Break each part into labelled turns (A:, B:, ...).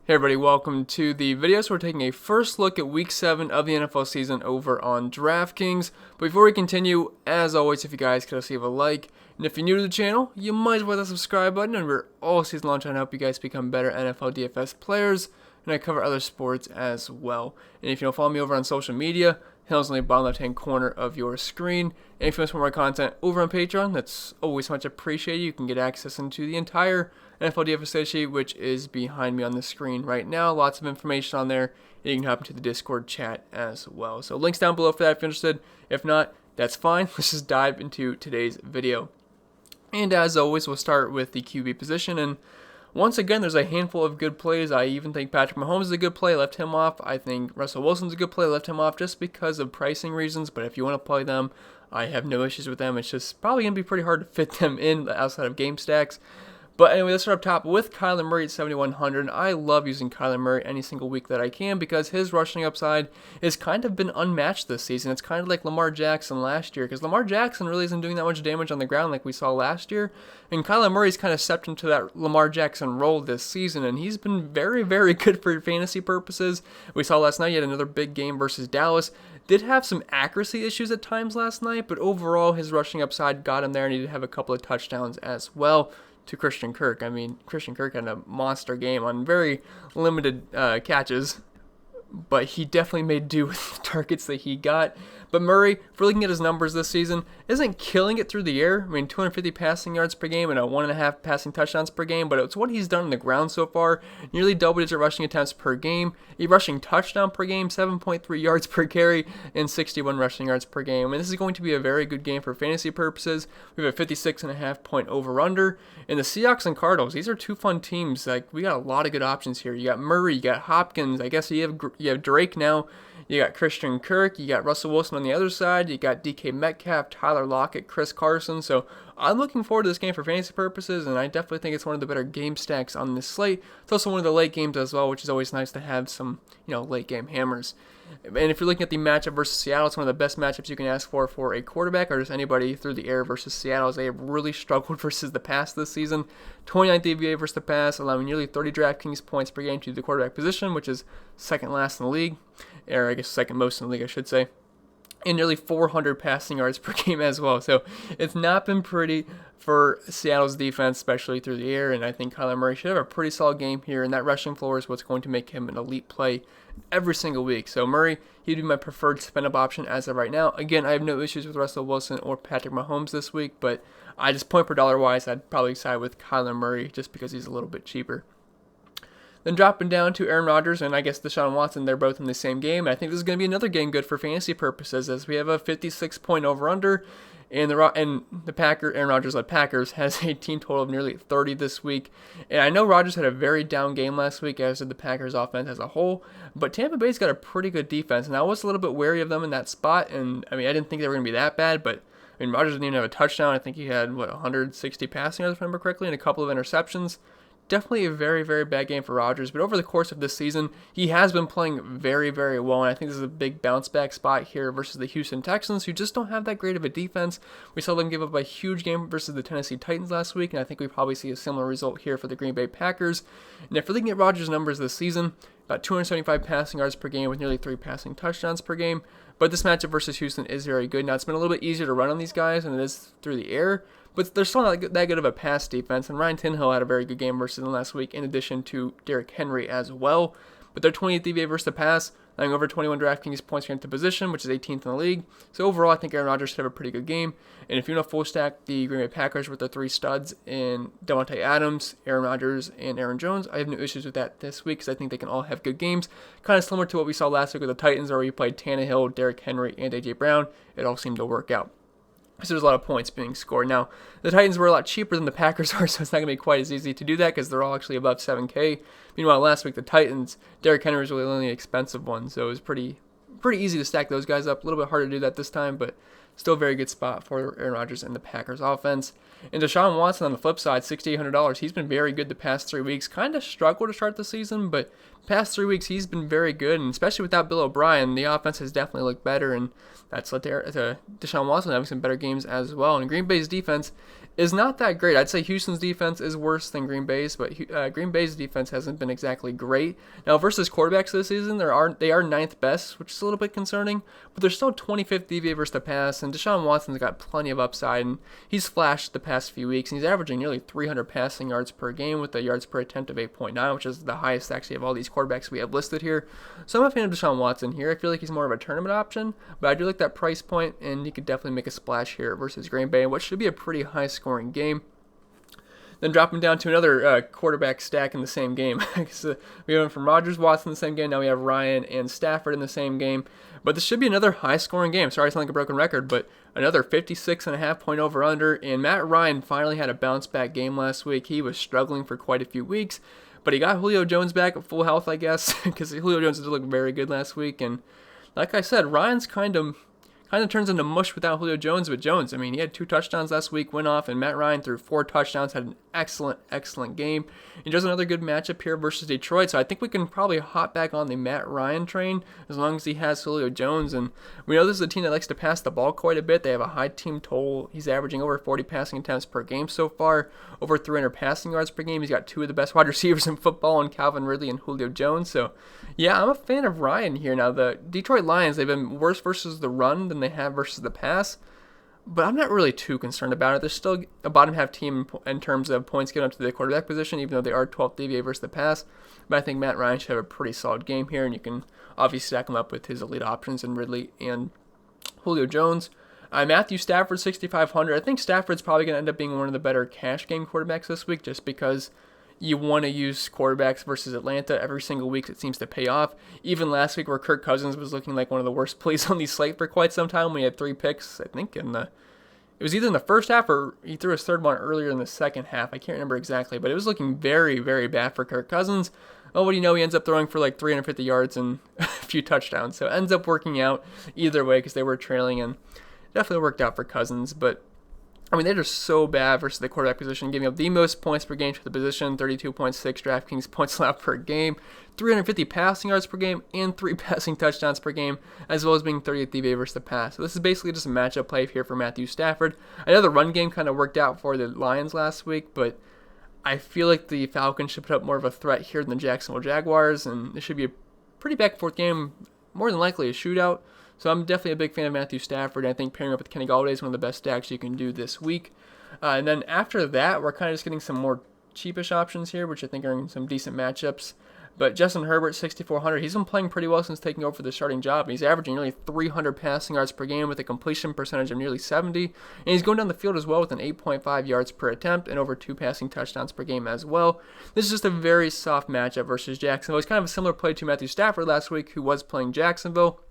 A: Hey everybody, welcome to the video. So we're taking a first look at Week 7 of the NFL season over on Draftkings. But before we continue, as always, if you guys could just leave a like, and if you're new to the channel, you might as well hit the subscribe button, and we're all season long trying to help you guys become better NFL DFS players, and I cover other sports as well. And if you don't follow me over on social media, Pennell's in the bottom left-hand corner of your screen. And if you want some more content over on Patreon, that's always much appreciated. You can get access into the entire NFL DFS sheet, which is behind me on the screen right now. Lots of information on there. And you can hop into the Discord chat as well. So links down below for that if you're interested. If not, that's fine. Let's just dive into today's video. And as always, we'll start with the QB position. And once again, there's a handful of good plays. I even think Patrick Mahomes is a good play, left him off. I think Russell Wilson's a good play, left him off just because of pricing reasons. But if you want to play them, I have no issues with them. It's just probably going to be pretty hard to fit them in outside of game stacks. But anyway, let's start up top with Kyler Murray at 7,100. I love using Kyler Murray any single week that I can because his rushing upside has kind of been unmatched this season. It's kind of like Lamar Jackson last year because Lamar Jackson really isn't doing that much damage on the ground like we saw last year. And Kyler Murray's kind of stepped into that Lamar Jackson role this season, and he's been very, very good for fantasy purposes. We saw last night he had another big game versus Dallas. Did have some accuracy issues at times last night, but overall his rushing upside got him there, and he did have a couple of touchdowns as well to Christian Kirk. I mean, Christian Kirk had a monster game on very limited catches, but he definitely made do with the targets that he got. But Murray, if we're looking at his numbers this season, isn't killing it through the air. I mean, 250 passing yards per game and a 1.5 passing touchdowns per game, but it's what he's done on the ground so far. Nearly double-digit rushing attempts per game, a rushing touchdown per game, 7.3 yards per carry, and 61 rushing yards per game. I mean, this is going to be a very good game for fantasy purposes. We have a 56.5 point over-under. And the Seahawks and Cardinals, these are two fun teams. Like, we got a lot of good options here. You got Murray, you got Hopkins. I guess you have Drake now. You got Christian Kirk, you got Russell Wilson on the other side, you got DK Metcalf, Tyler Lockett, Chris Carson. So I'm looking forward to this game for fantasy purposes, and I definitely think it's one of the better game stacks on this slate. It's also one of the late games as well, which is always nice to have some, late game hammers. And if you're looking at the matchup versus Seattle, it's one of the best matchups you can ask for a quarterback or just anybody through the air versus Seattle, as they have really struggled versus the pass this season. 29th DVA versus the pass, allowing nearly 30 Draftkings points per game to the quarterback position, which is second last in the league, or I guess second most in the league, I should say. And nearly 400 passing yards per game as well. So it's not been pretty for Seattle's defense, especially through the air. And I think Kyler Murray should have a pretty solid game here. And that rushing floor is what's going to make him an elite play every single week. So Murray, he'd be my preferred spin-up option as of right now. Again, I have no issues with Russell Wilson or Patrick Mahomes this week. But I just point per dollar wise, I'd probably side with Kyler Murray just because he's a little bit cheaper. Then dropping down to Aaron Rodgers and I guess Deshaun Watson, they're both in the same game. I think this is going to be another game good for fantasy purposes as we have a 56 point over-under. And the Aaron Rodgers-led Packers has a team total of nearly 30 this week. And I know Rodgers had a very down game last week, as did the Packers offense as a whole. But Tampa Bay's got a pretty good defense, and I was a little bit wary of them in that spot. And I mean, I didn't think they were going to be that bad, but I mean, Rodgers didn't even have a touchdown. I think he had 160 passing yards, if I remember correctly, and a couple of interceptions. Definitely a very, very bad game for Rodgers, but over the course of this season, he has been playing very, very well, and I think this is a big bounce-back spot here versus the Houston Texans, who just don't have that great of a defense. We saw them give up a huge game versus the Tennessee Titans last week, and I think we probably see a similar result here for the Green Bay Packers. And if we're looking at Rodgers' numbers this season, about 275 passing yards per game with nearly 3 passing touchdowns per game, but this matchup versus Houston is very good. Now, it's been a little bit easier to run on these guys than it is through the air, but they're still not that good of a pass defense, and Ryan Tannehill had a very good game versus them last week, in addition to Derrick Henry as well. But they're 20th DVA versus the pass, allowing over 21 DraftKings points per game to position, which is 18th in the league. So overall, I think Aaron Rodgers should have a pretty good game. And if you want to full stack the Green Bay Packers with their 3 studs in Devonte Adams, Aaron Rodgers, and Aaron Jones, I have no issues with that this week because I think they can all have good games. Kind of similar to what we saw last week with the Titans, where we played Tannehill, Derrick Henry, and A.J. Brown. It all seemed to work out. So there's a lot of points being scored. Now, the Titans were a lot cheaper than the Packers are, so it's not going to be quite as easy to do that because they're all actually above 7K. Meanwhile, last week, the Titans, Derrick Henry was really the only expensive one, so it was pretty easy to stack those guys up. A little bit harder to do that this time, but still a very good spot for Aaron Rodgers and the Packers offense. And Deshaun Watson on the flip side, $6,800. He's been very good the past 3 weeks. Kind of struggled to start the season, but past 3 weeks he's been very good. And especially without Bill O'Brien, the offense has definitely looked better. And that's led to Deshaun Watson having some better games as well. And Green Bay's defense is not that great. I'd say Houston's defense is worse than Green Bay's, but Green Bay's defense hasn't been exactly great. Now, versus quarterbacks this season, they are ninth best, which is a little bit concerning, but they're still 25th DVA versus the pass, and Deshaun Watson's got plenty of upside, and he's flashed the past few weeks, and he's averaging nearly 300 passing yards per game with a yards per attempt of 8.9, which is the highest actually of all these quarterbacks we have listed here. So I'm a fan of Deshaun Watson here. I feel like he's more of a tournament option, but I do like that price point, and he could definitely make a splash here versus Green Bay, what should be a pretty high scoring game. Then dropping down to another quarterback stack in the same game. So we went from Rodgers, Watson in the same game. Now we have Ryan and Stafford in the same game. But this should be another high-scoring game. Sorry, I sound like a broken record, but another 56.5 point over-under. And Matt Ryan finally had a bounce-back game last week. He was struggling for quite a few weeks, but he got Julio Jones back at full health, I guess, because Julio Jones did look very good last week. And like I said, Ryan's kind of turns into mush without Julio Jones with Jones. I mean, he had 2 touchdowns last week, went off, and Matt Ryan threw 4 touchdowns, had an excellent game. He does another good matchup here versus Detroit, so I think we can probably hop back on the Matt Ryan train as long as he has Julio Jones. And we know this is a team that likes to pass the ball quite a bit. They have a high team total. He's averaging over 40 passing attempts per game so far, over 300 passing yards per game. He's got 2 of the best wide receivers in football in Calvin Ridley and Julio Jones. So, yeah, I'm a fan of Ryan here. Now, the Detroit Lions, they've been worse versus the run than they have versus the pass, but I'm not really too concerned about it. They're still a bottom half team in terms of points given up to the quarterback position, even though they are 12th DVA versus the pass. But I think Matt Ryan should have a pretty solid game here, and you can obviously stack him up with his elite options in Ridley and Julio Jones. Matthew Stafford, 6,500. I think Stafford's probably going to end up being one of the better cash game quarterbacks this week, just because you want to use quarterbacks versus Atlanta every single week. It seems to pay off. Even last week where Kirk Cousins was looking like one of the worst plays on the slate for quite some time when he had 3 picks, I think it was either in the first half or he threw his third one earlier in the second half. I can't remember exactly, but it was looking very, very bad for Kirk Cousins. Oh, what do you know? He ends up throwing for like 350 yards and a few touchdowns. So it ends up working out either way because they were trailing, and definitely worked out for Cousins. But I mean, they're just so bad versus the quarterback position, giving up the most points per game to the position, 32.6 Draftkings points allowed per game, 350 passing yards per game, and 3 passing touchdowns per game, as well as being 30th DVA versus the pass. So this is basically just a matchup play here for Matthew Stafford. I know the run game kind of worked out for the Lions last week, but I feel like the Falcons should put up more of a threat here than the Jacksonville Jaguars, and this should be a pretty back-and-forth game, more than likely a shootout. So I'm definitely a big fan of Matthew Stafford, and I think pairing up with Kenny Golladay is one of the best stacks you can do this week. And then after that, we're kind of just getting some more cheapish options here, which I think are in some decent matchups. But Justin Herbert, 6,400, he's been playing pretty well since taking over the starting job. He's averaging nearly 300 passing yards per game with a completion percentage of nearly 70. And he's going down the field as well with an 8.5 yards per attempt and over 2 passing touchdowns per game as well. This is just a very soft matchup versus Jacksonville. It's kind of a similar play to Matthew Stafford last week, who was playing Jacksonville.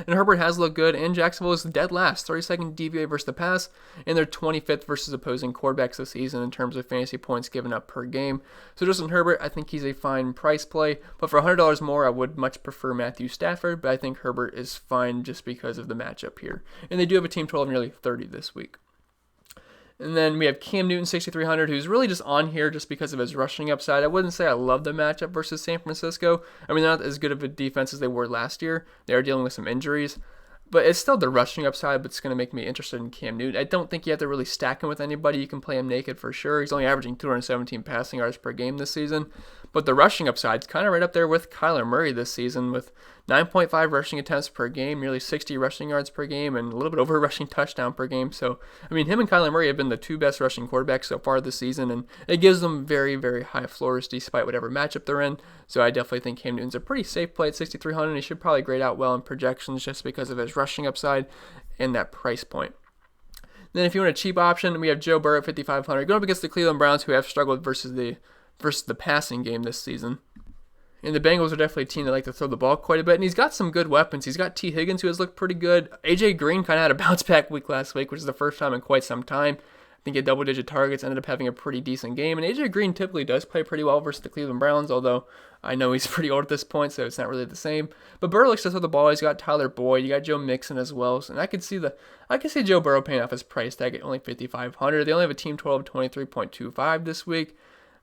A: And Herbert has looked good, and Jacksonville is dead last, 32nd DVA versus the pass, and they're 25th versus opposing quarterbacks this season in terms of fantasy points given up per game. So Justin Herbert, I think he's a fine price play, but for $100 more, I would much prefer Matthew Stafford, but I think Herbert is fine just because of the matchup here. And they do have a team total of nearly 30 this week. And then we have Cam Newton, 6,300, who's really just on here just because of his rushing upside. I wouldn't say I love the matchup versus San Francisco. I mean, they're not as good of a defense as they were last year. They are dealing with some injuries. But it's still the rushing upside, but it's going to make me interested in Cam Newton. I don't think you have to really stack him with anybody. You can play him naked for sure. He's only averaging 217 passing yards per game this season. But the rushing upside is kind of right up there with Kyler Murray this season with 9.5 rushing attempts per game, nearly 60 rushing yards per game, and a little bit over a rushing touchdown per game. So, I mean, him and Kyler Murray have been the 2 best rushing quarterbacks so far this season, and it gives them very, very high floors despite whatever matchup they're in. So I definitely think Cam Newton's a pretty safe play at 6,300, and he should probably grade out well in projections just because of his rushing upside and that price point. Then if you want a cheap option, we have Joe Burrow at 5,500, going up against the Cleveland Browns, who have struggled versus the passing game this season. And the Bengals are definitely a team that like to throw the ball quite a bit, and he's got some good weapons. He's got T. Higgins, who has looked pretty good. A.J. Green kind of had a bounce-back week last week, which is the first time in quite some time. I think he had double-digit targets, ended up having a pretty decent game. And A.J. Green typically does play pretty well versus the Cleveland Browns, although I know he's pretty old at this point, so it's not really the same. But Burrow likes to throw the ball. He's got Tyler Boyd. You got Joe Mixon as well. And I can see Joe Burrow paying off his price tag at only 5,500. They only have a team total of 23.25 this week.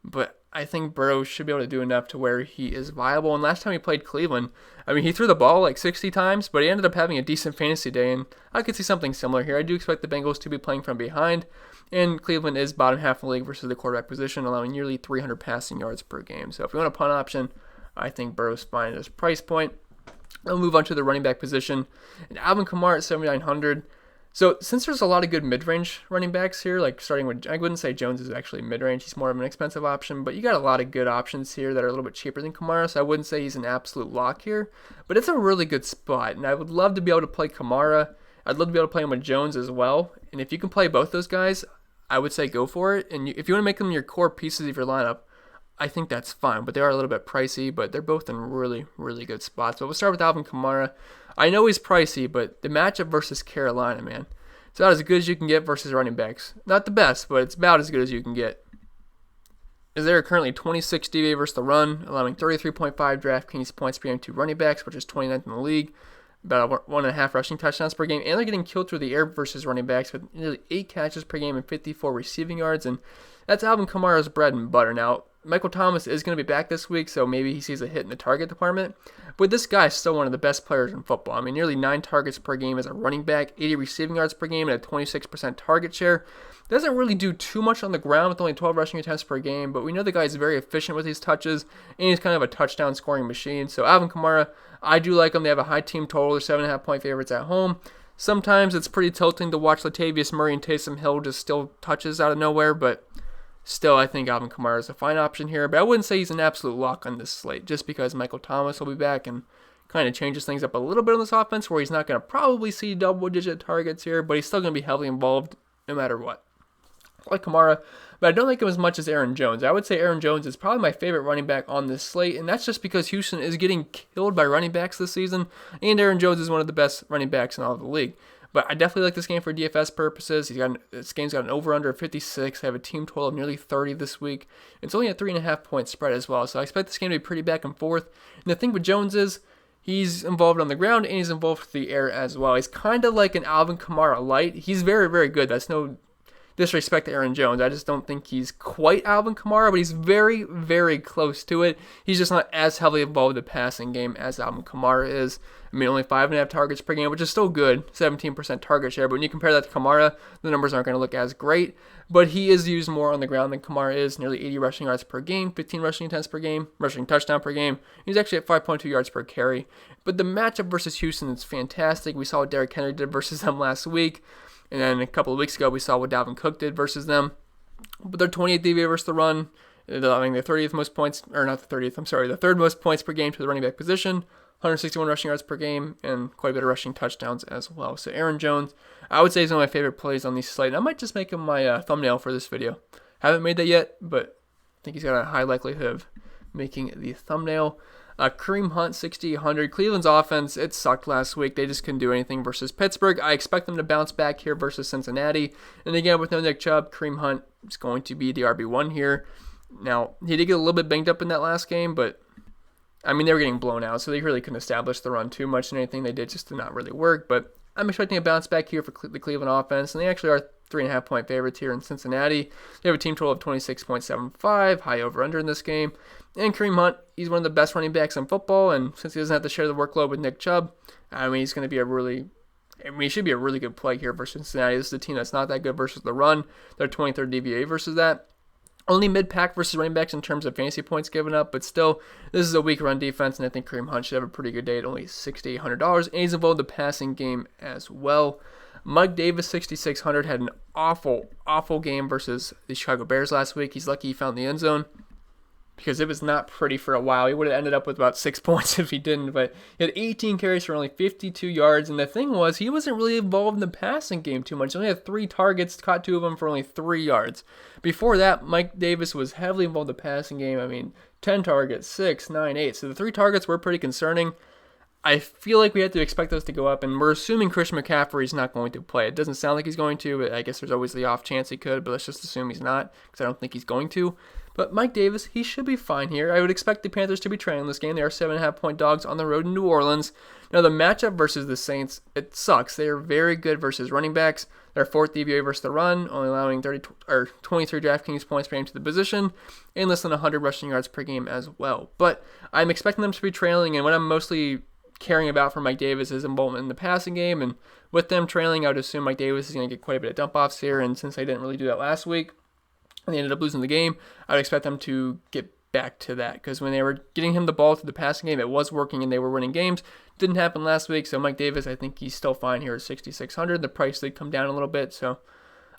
A: But I think Burrow should be able to do enough to where he is viable. And last time he played Cleveland, I mean, he threw the ball like 60 times, but he ended up having a decent fantasy day, and I could see something similar here. I do expect the Bengals to be playing from behind, and Cleveland is bottom half of the league versus the quarterback position, allowing nearly 300 passing yards per game. So if you want a punt option, I think Burrow's fine at his price point. I'll move on to the running back position. And Alvin Kamara at 7,900. So since there's a lot of good mid-range running backs here, like starting with, I wouldn't say Jones is actually mid-range. He's more of an expensive option, but you got a lot of good options here that are a little bit cheaper than Kamara, so I wouldn't say he's an absolute lock here. But it's a really good spot, and I would love to be able to play Kamara. I'd love to be able to play him with Jones as well. And if you can play both those guys, I would say go for it. And if you want to make them your core pieces of your lineup, I think that's fine, but they are a little bit pricey, but they're both in really, really good spots. But we'll start with Alvin Kamara. I know he's pricey, but the matchup versus Carolina, man, it's about as good as you can get versus running backs. Not the best, but it's about as good as you can get. As they are currently 26 DVA versus the run, allowing 33.5 Draftkings points per game to running backs, which is 29th in the league. About 1.5 rushing touchdowns per game, and they're getting killed through the air versus running backs with nearly 8 catches per game and 54 receiving yards, and that's Alvin Kamara's bread and butter. Now, Michael Thomas is going to be back this week, so maybe he sees a hit in the target department. But this guy is still one of the best players in football. I mean, nearly 9 targets per game as a running back, 80 receiving yards per game, and a 26% target share. Doesn't really do too much on the ground with only 12 rushing attempts per game, but we know the guy is very efficient with his touches, and he's kind of a touchdown scoring machine. So Alvin Kamara, I do like him. They have a high team total. They're 7.5 point favorites at home. Sometimes it's pretty tilting to watch Latavius Murray and Taysom Hill just steal touches out of nowhere, but still, I think Alvin Kamara is a fine option here, but I wouldn't say he's an absolute lock on this slate just because Michael Thomas will be back and kind of changes things up a little bit on this offense where he's not going to probably see double-digit targets here, but he's still going to be heavily involved no matter what. I like Kamara, but I don't like him as much as Aaron Jones. I would say Aaron Jones is probably my favorite running back on this slate, and that's just because Houston is getting killed by running backs this season, and Aaron Jones is one of the best running backs in all of the league. But I definitely like this game for DFS purposes. This game's got an over-under of 56. I have a team total of nearly 30 this week. It's only a 3.5 point spread as well, so I expect this game to be pretty back and forth. And the thing with Jones is he's involved on the ground and he's involved with the air as well. He's kind of like an Alvin Kamara light. He's very, very good. That's no disrespect to Aaron Jones. I just don't think he's quite Alvin Kamara, but he's very, very close to it. He's just not as heavily involved in the passing game as Alvin Kamara is. I mean, only 5.5 targets per game, which is still good, 17% target share. But when you compare that to Kamara, the numbers aren't going to look as great. But he is used more on the ground than Kamara is, nearly 80 rushing yards per game, 15 rushing attempts per game, rushing touchdown per game. He's actually at 5.2 yards per carry. But the matchup versus Houston is fantastic. We saw what Derrick Henry did versus them last week. And then a couple of weeks ago, we saw what Dalvin Cook did versus them. But they're 28th DVA versus the run. They're allowing the 30th most points, or not the 30th, I'm sorry, the third most points per game to the running back position. 161 rushing yards per game, and quite a bit of rushing touchdowns as well. So Aaron Jones, I would say is one of my favorite plays on these slate. And I might just make him my thumbnail for this video. Haven't made that yet, but I think he's got a high likelihood of making the thumbnail. Kareem Hunt, 6,800. Cleveland's offense, it sucked last week. They just couldn't do anything versus Pittsburgh. I expect them to bounce back here versus Cincinnati. And again, with no Nick Chubb, Kareem Hunt is going to be the RB1 here. Now, he did get a little bit banged up in that last game, but I mean, they were getting blown out, so they really couldn't establish the run too much, and anything they did just did not really work. But I'm expecting a bounce back here for the Cleveland offense, and they actually are 3.5 point favorites here in Cincinnati. They have a team total of 26.75, high over-under in this game. And Kareem Hunt, he's one of the best running backs in football, and since he doesn't have to share the workload with Nick Chubb, I mean, he's going to be he should be a really good play here versus Cincinnati. This is a team that's not that good versus the run. They're 23rd DVA versus that. Only mid-pack versus running backs in terms of fantasy points given up, but still, this is a weak run defense, and I think Kareem Hunt should have a pretty good day at only $6,800, and he's involved in the passing game as well. Mike Davis, 6,600, had an awful game versus the Chicago Bears last week. He's lucky he found the end zone because it was not pretty for a while. He would have ended up with about 6 points if he didn't, but he had 18 carries for only 52 yards, and the thing was, he wasn't really involved in the passing game too much. He only had 3 targets, caught 2 of them for only 3 yards. Before that, Mike Davis was heavily involved in the passing game. I mean, 10 targets, 6, 9, 8. So the 3 targets were pretty concerning. I feel like we have to expect those to go up, and we're assuming Christian McCaffrey's not going to play. It doesn't sound like he's going to, but I guess there's always the off chance he could, but let's just assume he's not, because I don't think he's going to. But Mike Davis, he should be fine here. I would expect the Panthers to be trailing this game. They are 7.5-point dogs on the road in New Orleans. Now, the matchup versus the Saints, it sucks. They are very good versus running backs. They're fourth DVOA versus the run, only allowing 23 DraftKings points per game to the position, and less than 100 rushing yards per game as well. But I'm expecting them to be trailing, and what I'm mostly caring about for Mike Davis is involvement in the passing game. And with them trailing, I would assume Mike Davis is going to get quite a bit of dump-offs here, and since they didn't really do that last week, and they ended up losing the game, I would expect them to get back to that, because when they were getting him the ball to the passing game, it was working and they were winning games. Didn't happen last week, so Mike Davis, I think he's still fine here at 6,600. The price did come down a little bit, so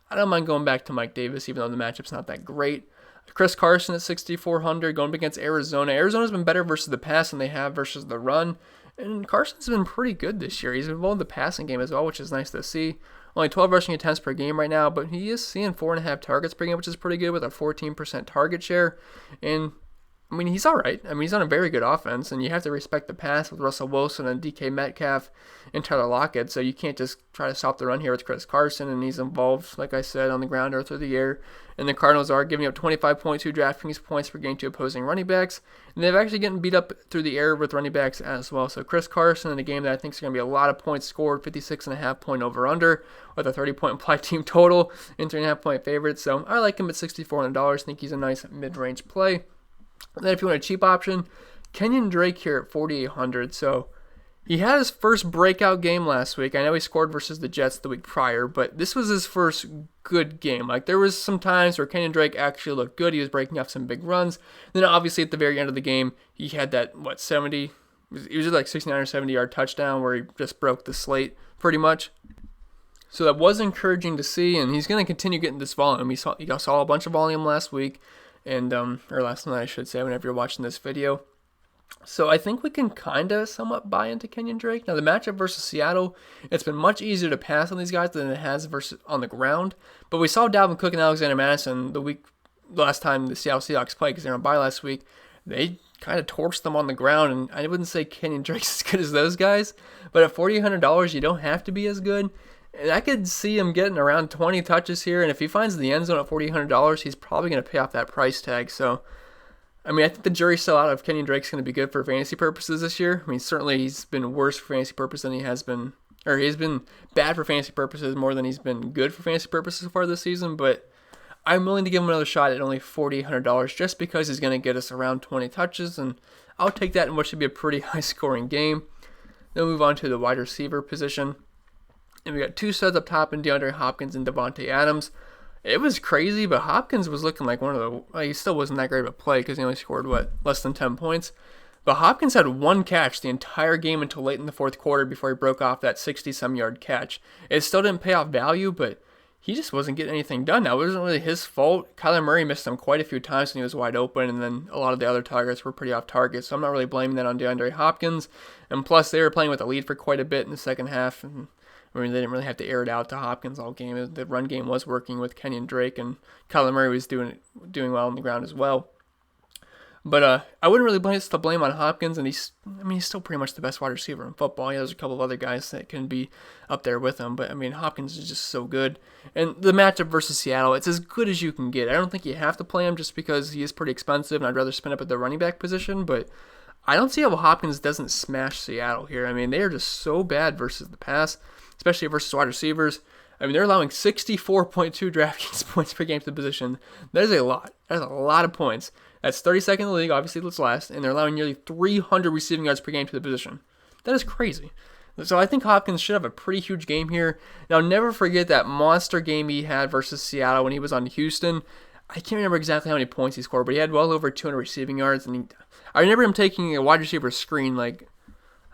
A: I don't mind going back to Mike Davis, even though the matchup's not that great. Chris Carson at 6,400, going up against Arizona. Arizona's been better versus the pass than they have versus the run, and Carson's been pretty good this year. He's involved in the passing game as well, which is nice to see. Only 12 rushing attempts per game right now, but he is seeing 4.5 targets per game, which is pretty good with a 14% target share. And I mean, he's all right. I mean, he's on a very good offense, and you have to respect the pass with Russell Wilson and DK Metcalf and Tyler Lockett, so you can't just try to stop the run here with Chris Carson, and he's involved, like I said, on the ground or through the air. And the Cardinals are giving up 25.2 DraftKings points per game to opposing running backs, and they've actually getting beat up through the air with running backs as well. So Chris Carson in a game that I think is going to be a lot of points scored, 56.5-point over-under, with a 30-point implied team total, and 3.5-point favorite. So I like him at $6,400. I think he's a nice mid-range play. And then if you want a cheap option, Kenyon Drake here at 4,800. So he had his first breakout game last week. I know he scored versus the Jets the week prior, but this was his first good game. Like, there was some times where Kenyon Drake actually looked good. He was breaking off some big runs. Then obviously at the very end of the game, he had that, 70? It was like 69 or 70-yard touchdown where he just broke the slate pretty much. So that was encouraging to see, and he's going to continue getting this volume. He saw a bunch of volume last week. And or last night, I should say, whenever you're watching this video. So I think we can kind of somewhat buy into Kenyon Drake. Now, the matchup versus Seattle, it's been much easier to pass on these guys than it has versus on the ground. But we saw Dalvin Cook and Alexander Madison the last time the Seattle Seahawks played, because they were on bye last week. They kind of torched them on the ground, and I wouldn't say Kenyon Drake's as good as those guys. But at $4,800, you don't have to be as good. And I could see him getting around 20 touches here, and if he finds the end zone at $4,800, he's probably going to pay off that price tag. So, I mean, I think the jury's still out if Kenyon Drake's going to be good for fantasy purposes this year. I mean, certainly he's been worse for fantasy purposes than he has been, or he's been bad for fantasy purposes more than he's been good for fantasy purposes so far this season, but I'm willing to give him another shot at only $4,800 just because he's going to get us around 20 touches, and I'll take that in what should be a pretty high-scoring game. Then we'll move on to the wide receiver position. And we got two studs up top in DeAndre Hopkins and Devonte Adams. It was crazy, but Hopkins was looking like he still wasn't that great of a play because he only scored, less than 10 points. But Hopkins had one catch the entire game until late in the fourth quarter before he broke off that 60-some-yard catch. It still didn't pay off value, but he just wasn't getting anything done. Now, it wasn't really his fault. Kyler Murray missed him quite a few times when he was wide open, and then a lot of the other targets were pretty off target, so I'm not really blaming that on DeAndre Hopkins. And plus, they were playing with a lead for quite a bit in the second half, and I mean, they didn't really have to air it out to Hopkins all game. The run game was working with Kenyon Drake, and Kyler Murray was doing well on the ground as well. But I wouldn't really blame on Hopkins, and he's still pretty much the best wide receiver in football. Yeah, there's a couple of other guys that can be up there with him, but I mean, Hopkins is just so good. And the matchup versus Seattle, it's as good as you can get. I don't think you have to play him just because he is pretty expensive, and I'd rather spend up at the running back position, but I don't see how Hopkins doesn't smash Seattle here. I mean, they are just so bad versus the pass, especially versus wide receivers. I mean, they're allowing 64.2 DraftKings points per game to the position. That is a lot. That's a lot of points. That's 32nd in the league, obviously that's last, and they're allowing nearly 300 receiving yards per game to the position. That is crazy. So I think Hopkins should have a pretty huge game here. Now, never forget that monster game he had versus Seattle when he was on Houston. I can't remember exactly how many points he scored, but he had well over 200 receiving yards. And I remember him taking a wide receiver screen, like,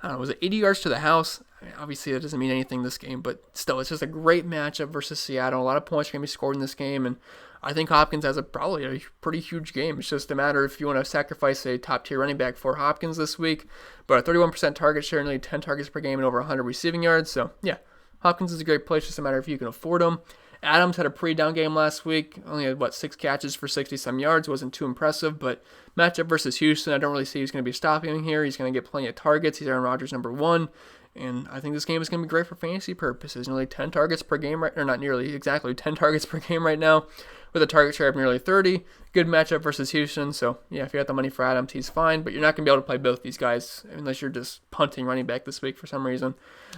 A: I don't know, was it 80 yards to the house? I mean, obviously, that doesn't mean anything this game, but still, it's just a great matchup versus Seattle. A lot of points are going to be scored in this game, and I think Hopkins has probably a pretty huge game. It's just a matter if you want to sacrifice a top-tier running back for Hopkins this week, but a 31% target share, nearly 10 targets per game, and over 100 receiving yards. So, yeah, Hopkins is a great play. It's just a matter if you can afford him. Adams had a pretty down game last week. Only had, 6 catches for 60-some yards. Wasn't too impressive, but matchup versus Houston, I don't really see who's going to be stopping him here. He's going to get plenty of targets. He's Aaron Rodgers' number 1. And I think this game is going to be great for fantasy purposes. Nearly 10 targets per game, or not nearly, exactly 10 targets per game right now, with a target share of nearly 30. Good matchup versus Houston. So, yeah, if you got the money for Adams, he's fine. But you're not going to be able to play both these guys unless you're just punting running back this week for some reason.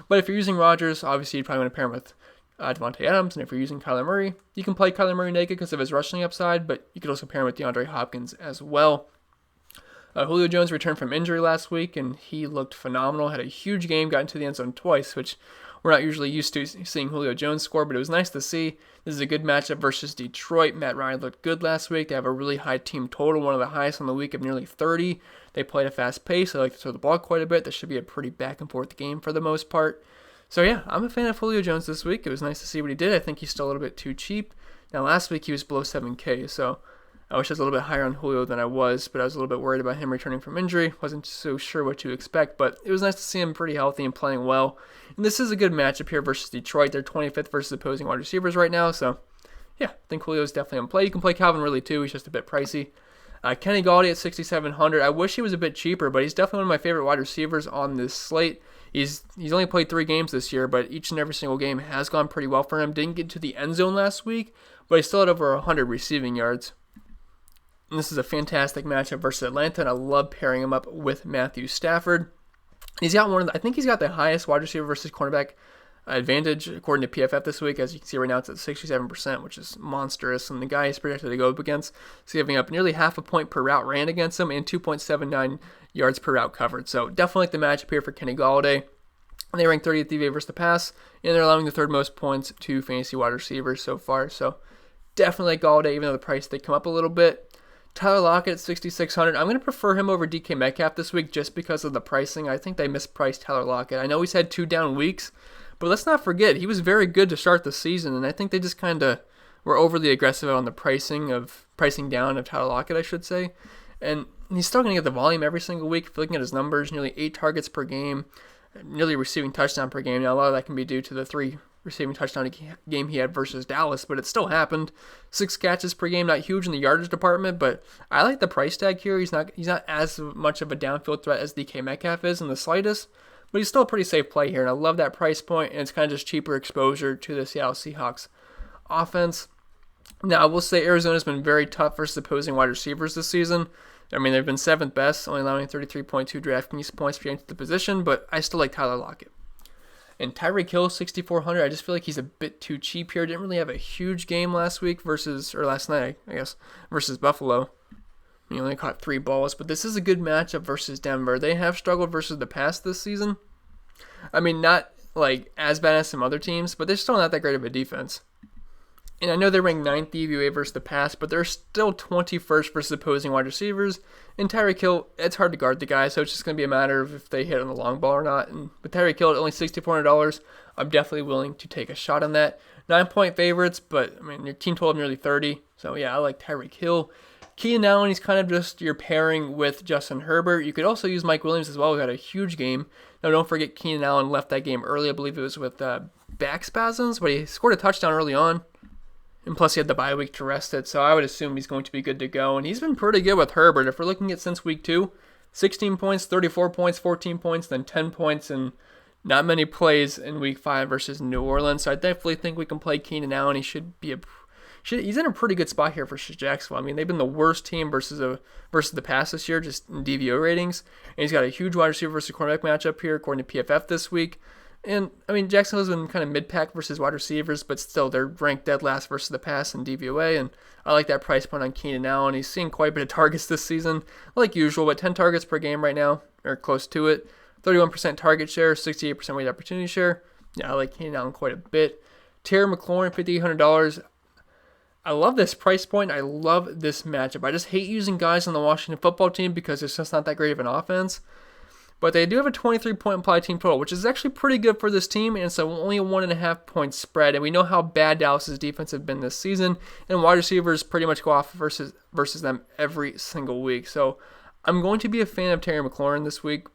A: But if you're using Rodgers, obviously you probably want to pair him with Devonte Adams. And if you're using Kyler Murray, you can play Kyler Murray naked because of his rushing upside. But you could also pair him with DeAndre Hopkins as well. Julio Jones returned from injury last week, and he looked phenomenal. Had a huge game, got into the end zone twice, which we're not usually used to seeing Julio Jones score, but it was nice to see. This is a good matchup versus Detroit. Matt Ryan looked good last week. They have a really high team total, one of the highest on the week of nearly 30. They played a fast pace. They like to throw the ball quite a bit. This should be a pretty back-and-forth game for the most part. So, yeah, I'm a fan of Julio Jones this week. It was nice to see what he did. I think he's still a little bit too cheap. Now, last week he was below 7K, so I wish I was a little bit higher on Julio than I was, but I was a little bit worried about him returning from injury. Wasn't so sure what to expect, but it was nice to see him pretty healthy and playing well. And this is a good matchup here versus Detroit. They're 25th versus opposing wide receivers right now, so yeah, I think Julio's definitely on play. You can play Calvin Ridley too. He's just a bit pricey. Kenny Galladay at 6,700. I wish he was a bit cheaper, but he's definitely one of my favorite wide receivers on this slate. He's only played 3 games this year, but each and every single game has gone pretty well for him. Didn't get to the end zone last week, but he still had over 100 receiving yards. And this is a fantastic matchup versus Atlanta, and I love pairing him up with Matthew Stafford. He's got I think he's got the highest wide receiver versus cornerback advantage according to PFF this week. As you can see right now, it's at 67%, which is monstrous. And the guy he's projected to go up against is giving up nearly half a point per route ran against him and 2.79 yards per route covered. So definitely like the matchup here for Kenny Galladay. And they rank 30th DVA versus the pass, and they're allowing the 3rd most points to fantasy wide receivers so far. So definitely like Galladay, even though the price did come up a little bit. Tyler Lockett at 6,600. I'm going to prefer him over DK Metcalf this week just because of the pricing. I think they mispriced Tyler Lockett. I know he's had 2 down weeks, but let's not forget, he was very good to start the season, and I think they just kind of were overly aggressive on the pricing down of Tyler Lockett, I should say. And he's still going to get the volume every single week. If you're looking at his numbers, nearly 8 targets per game, nearly receiving touchdown per game. Now, a lot of that can be due to the 3 receiving touchdown game he had versus Dallas, but it still happened. 6 catches per game, not huge in the yardage department, but I like the price tag here. He's not as much of a downfield threat as DK Metcalf is in the slightest, but he's still a pretty safe play here, and I love that price point, and it's kind of just cheaper exposure to the Seattle Seahawks offense. Now, I will say Arizona's been very tough versus opposing wide receivers this season. I mean, they've been 7th best, only allowing 33.2 DraftKings points per game to the position, but I still like Tyler Lockett. And Tyreek Hill, 6,400. I just feel like he's a bit too cheap here. Didn't really have a huge game last night, I guess, versus Buffalo. He only caught 3 balls, but this is a good matchup versus Denver. They have struggled versus the pass this season. I mean, not like as bad as some other teams, but they're still not that great of a defense. And I know they're ranked 9th DVOA versus the pass, but they're still 21st versus opposing wide receivers. And Tyreek Hill, it's hard to guard the guy, so it's just going to be a matter of if they hit on the long ball or not. And with Tyreek Hill at only $6,400, I'm definitely willing to take a shot on that. 9-point favorites, but I mean, your team total of nearly 30. So yeah, I like Tyreek Hill. Keenan Allen, he's kind of just your pairing with Justin Herbert. You could also use Mike Williams as well, who had a huge game. Now, don't forget Keenan Allen left that game early. I believe it was with back spasms, but he scored a touchdown early on. And plus, he had the bye week to rest it, so I would assume he's going to be good to go. And he's been pretty good with Herbert. If we're looking at since week 2, 16 points, 34 points, 14 points, then 10 points, and not many plays in week 5 versus New Orleans. So I definitely think we can play Keenan Allen. He should be he's in a pretty good spot here for Jacksonville. I mean, they've been the worst team versus the pass this year, just in DVO ratings. And he's got a huge wide receiver versus cornerback matchup here, according to PFF this week. And, I mean, Jacksonville's been kind of mid-pack versus wide receivers, but still, they're ranked dead last versus the pass in DVOA, and I like that price point on Keenan Allen. He's seeing quite a bit of targets this season, like usual, but 10 targets per game right now, or close to it. 31% target share, 68% weighted opportunity share. Yeah, I like Keenan Allen quite a bit. Terry McLaurin, $5,800. I love this price point. I love this matchup. I just hate using guys on the Washington football team because it's just not that great of an offense. But they do have a 23-point implied team total, which is actually pretty good for this team, and it's only a 1.5 point spread. And we know how bad Dallas's defense has been this season, and wide receivers pretty much go off versus them every single week. So I'm going to be a fan of Terry McLaurin this week.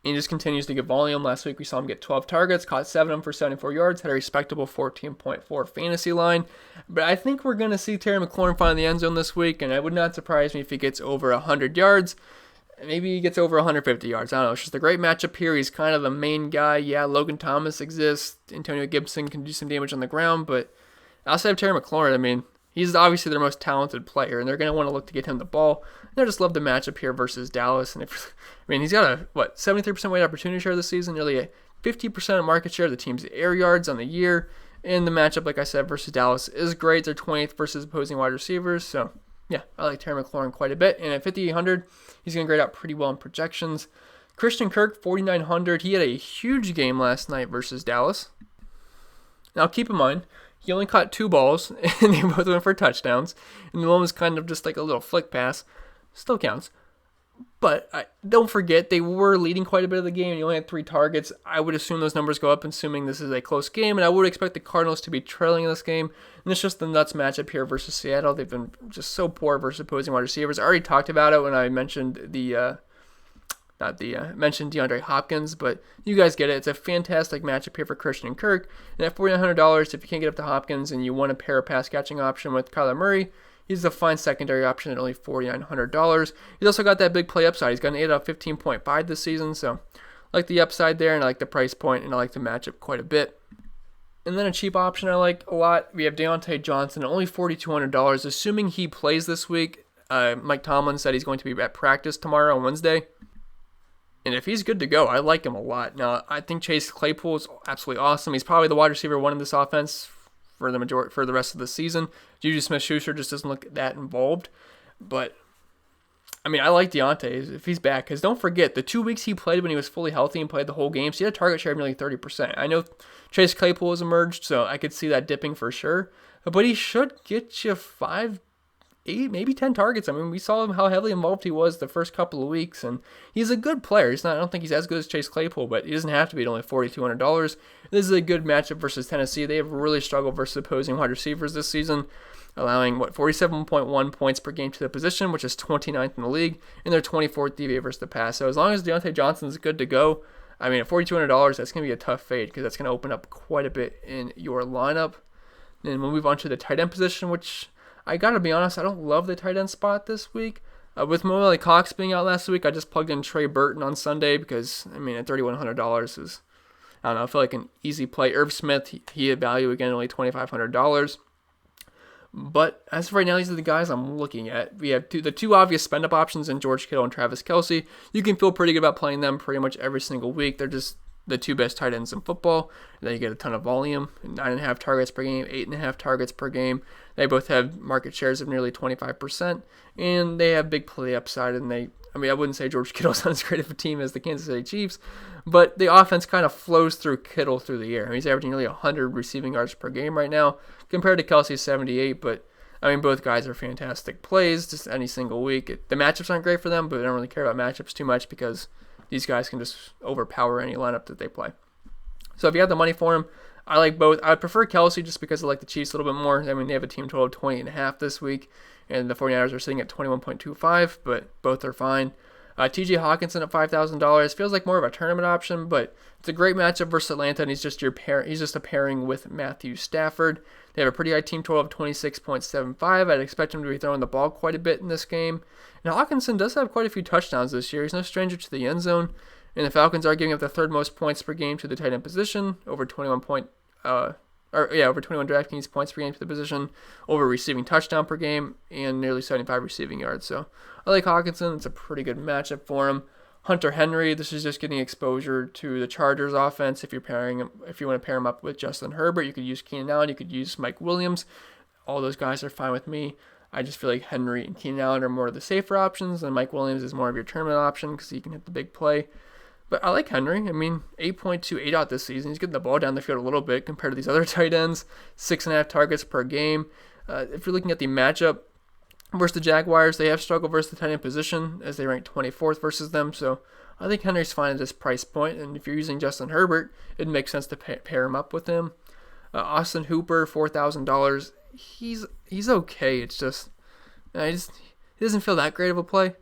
A: And he just continues to get volume. Last week we saw him get 12 targets, caught 7 of them for 74 yards, had a respectable 14.4 fantasy line. But I think we're going to see Terry McLaurin find the end zone this week, and it would not surprise me if he gets over 100 yards. Maybe he gets over 150 yards. I don't know. It's just a great matchup here. He's kind of the main guy. Yeah, Logan Thomas exists. Antonio Gibson can do some damage on the ground, but outside of Terry McLaurin, I mean, he's obviously their most talented player, and they're going to want to look to get him the ball. And I just love the matchup here versus Dallas. And he's got a 73% weight opportunity share this season, nearly a 50% of market share of the team's air yards on the year. And the matchup, like I said, versus Dallas is great. They're 20th versus opposing wide receivers. So yeah, I like Terry McLaurin quite a bit. And at 5,800, he's going to grade out pretty well in projections. Christian Kirk, 4,900. He had a huge game last night versus Dallas. Now keep in mind, he only caught 2 balls, and they both went for touchdowns. And the one was kind of just like a little flick pass. Still counts. But don't forget, they were leading quite a bit of the game. He only had 3 targets. I would assume those numbers go up, assuming this is a close game. And I would expect the Cardinals to be trailing in this game. And it's just the nuts matchup here versus Seattle. They've been just so poor versus opposing wide receivers. I already talked about it when I mentioned mentioned DeAndre Hopkins, but you guys get it. It's a fantastic matchup here for Christian Kirk. And at $4,900, if you can't get up to Hopkins and you want to pair a pass catching option with Kyler Murray, he's a fine secondary option at only $4,900. He's also got that big play upside. He's got an 8 out of 15.5 this season, so I like the upside there, and I like the price point, and I like the matchup quite a bit. And then a cheap option I like a lot, we have Deontay Johnson, only $4,200, assuming he plays this week. Mike Tomlin said he's going to be at practice tomorrow on Wednesday. And if he's good to go, I like him a lot. Now, I think Chase Claypool is absolutely awesome. He's probably the wide receiver 1 in this offense for the rest of the season. Juju Smith-Schuster just doesn't look that involved. But, I mean, I like Deontay if he's back. Because don't forget, the 2 weeks he played when he was fully healthy and played the whole game, so he had a target share of nearly 30%. I know Chase Claypool has emerged, so I could see that dipping for sure. But he should get you 5, 8, maybe 10 targets. I mean, we saw him how heavily involved he was the first couple of weeks, and he's a good player. I don't think he's as good as Chase Claypool, but he doesn't have to be at only $4,200. This is a good matchup versus Tennessee. They have really struggled versus opposing wide receivers this season, allowing 47.1 points per game to the position, which is 29th in the league, and they're 24th DVA versus the pass. So as long as Deontay Johnson is good to go, I mean, at $4,200, that's going to be a tough fade because that's going to open up quite a bit in your lineup. Then we'll move on to the tight end position, which I gotta be honest, I don't love the tight end spot this week. With Mo Cox being out last week, I just plugged in Trey Burton on Sunday because, I mean, at $3,100 is, I don't know, I feel like an easy play. Irv Smith, he had value again, only $2,500. But as of right now, these are the guys I'm looking at. We have the two obvious spend-up options in George Kittle and Travis Kelce. You can feel pretty good about playing them pretty much every single week. They're just the 2 best tight ends in football. And then you get a ton of volume, 9.5 targets per game, 8.5 targets per game. They both have market shares of nearly 25%, and they have big play upside. And I wouldn't say George Kittle's not as great of a team as the Kansas City Chiefs, but the offense kind of flows through Kittle through the air. I mean, he's averaging nearly 100 receiving yards per game right now, compared to Kelce's 78. But I mean, both guys are fantastic plays, just any single week. The matchups aren't great for them, but I don't really care about matchups too much because these guys can just overpower any lineup that they play. So if you have the money for them, I like both. I prefer Kelce just because I like the Chiefs a little bit more. I mean, they have a team total of 20.5 this week, and the 49ers are sitting at 21.25, but both are fine. TJ Hawkinson at $5,000 feels like more of a tournament option, but it's a great matchup versus Atlanta, and he's just a pairing with Matthew Stafford. They have a pretty high team total of 26.75. I'd expect him to be throwing the ball quite a bit in this game. And Hawkinson does have quite a few touchdowns this year. He's no stranger to the end zone. And the Falcons are giving up the 3rd most points per game to the tight end position, over 21 DraftKings points per game to the position, over receiving touchdown per game, and nearly 75 receiving yards. So I like Hawkinson. It's a pretty good matchup for him. Hunter Henry, this is just getting exposure to the Chargers offense. If you want to pair him up with Justin Herbert, you could use Keenan Allen, you could use Mike Williams. All those guys are fine with me. I just feel like Henry and Keenan Allen are more of the safer options, and Mike Williams is more of your tournament option because he can hit the big play. But I like Henry. I mean, 8.28 out this season. He's getting the ball down the field a little bit compared to these other tight ends. 6.5 targets per game. If you're looking at the matchup versus the Jaguars, they have struggled versus the tight end position as they rank 24th versus them. So I think Henry's fine at this price point. And if you're using Justin Herbert, it makes sense to pair him up with him. Austin Hooper, $4,000. He's okay. It's just he doesn't feel that great of a play.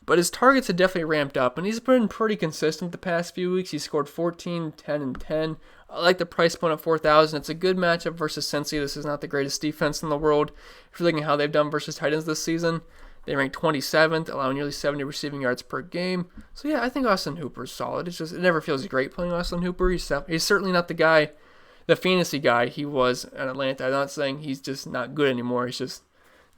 A: But his targets have definitely ramped up, and he's been pretty consistent the past few weeks. He scored 14, 10, and 10. I like the price point at 4,000. It's a good matchup versus Cincy. This is not the greatest defense in the world. If you're looking at how they've done versus Titans this season, they rank 27th, allowing nearly 70 receiving yards per game. So yeah, I think Austin Hooper's solid. It's just, it never feels great playing Austin Hooper. He's certainly not the fantasy guy he was at Atlanta. I'm not saying he's just not good anymore. It's just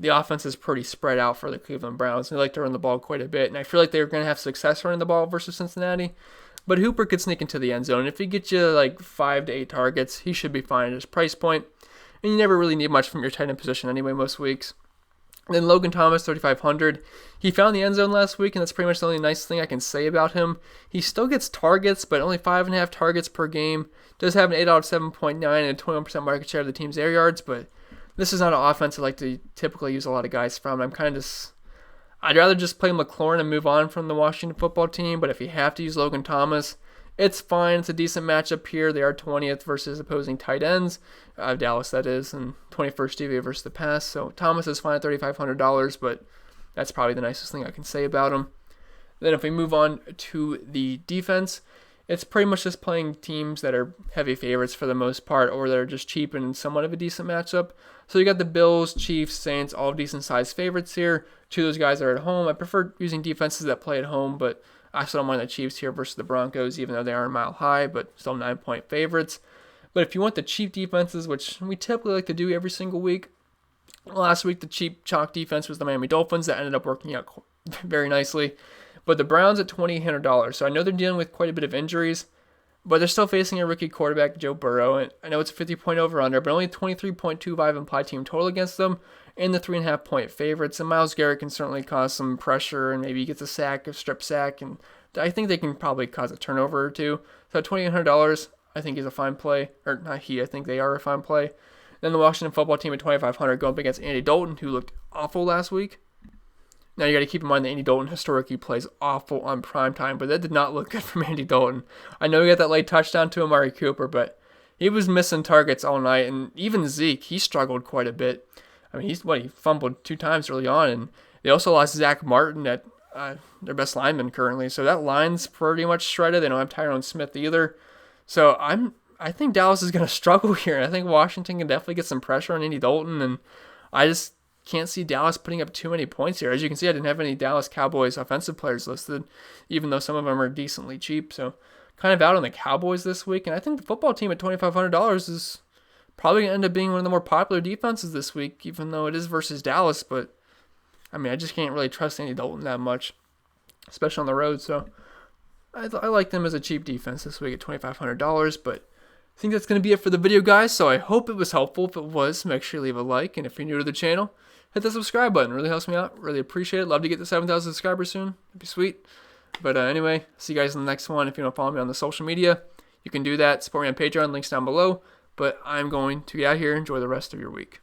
A: the offense is pretty spread out for the Cleveland Browns. They like to run the ball quite a bit, and I feel like they're going to have success running the ball versus Cincinnati. But Hooper could sneak into the end zone. If he gets you like 5 to 8 targets, he should be fine at his price point. And you never really need much from your tight end position anyway most weeks. And then Logan Thomas, 3,500. He found the end zone last week, and that's pretty much the only nice thing I can say about him. He still gets targets, but only 5.5 targets per game. Does have an 8 out of 7.9 and a 21% market share of the team's air yards, but this is not an offense I like to typically use a lot of guys from. I'd rather just play McLaurin and move on from the Washington football team, but if you have to use Logan Thomas, it's fine. It's a decent matchup here. They are 20th versus opposing tight ends. Dallas, that is, and 21st DVA versus the pass. So Thomas is fine at $3,500, but that's probably the nicest thing I can say about him. Then if we move on to the defense, it's pretty much just playing teams that are heavy favorites for the most part, or that are just cheap and somewhat of a decent matchup. So you got the Bills, Chiefs, Saints, all decent-sized favorites here. 2 of those guys are at home. I prefer using defenses that play at home, but I also don't mind the Chiefs here versus the Broncos, even though they are a mile high, but still 9-point favorites. But if you want the cheap defenses, which we typically like to do every single week, last week the cheap chalk defense was the Miami Dolphins. That ended up working out very nicely. But the Browns at $2,800. So I know they're dealing with quite a bit of injuries, but they're still facing a rookie quarterback, Joe Burrow. And I know it's a 50-point over-under, but only 23.25 implied team total against them, and the 3.5-point favorites. And Myles Garrett can certainly cause some pressure, and maybe he gets a strip sack, and I think they can probably cause a turnover or two. So at $2,800, I think he's a fine play. Or not he, I think they are a fine play. Then the Washington football team at $2,500 going up against Andy Dalton, who looked awful last week. Now, you got to keep in mind that Andy Dalton historically plays awful on primetime, but that did not look good from Andy Dalton. I know he got that late touchdown to Amari Cooper, but he was missing targets all night, and even Zeke, he struggled quite a bit. I mean, he fumbled 2 times early on, and they also lost Zach Martin at their best lineman currently, so that line's pretty much shredded. They don't have Tyron Smith either. So I think Dallas is going to struggle here, and I think Washington can definitely get some pressure on Andy Dalton, and I just can't see Dallas putting up too many points here. As you can see, I didn't have any Dallas Cowboys offensive players listed, even though some of them are decently cheap. So kind of out on the Cowboys this week. And I think the football team at $2,500 is probably going to end up being one of the more popular defenses this week, even though it is versus Dallas. But, I mean, I just can't really trust Andy Dalton that much, especially on the road. So I like them as a cheap defense this week at $2,500. But I think that's going to be it for the video, guys. So I hope it was helpful. If it was, make sure you leave a like. And if you're new to the channel, hit the subscribe button. It really helps me out. Really appreciate it. Love to get to 7,000 subscribers soon. It'd be sweet. But anyway, see you guys in the next one. If you want to follow me on the social media, you can do that. Support me on Patreon. Links down below. But I'm going to get out here. Enjoy the rest of your week.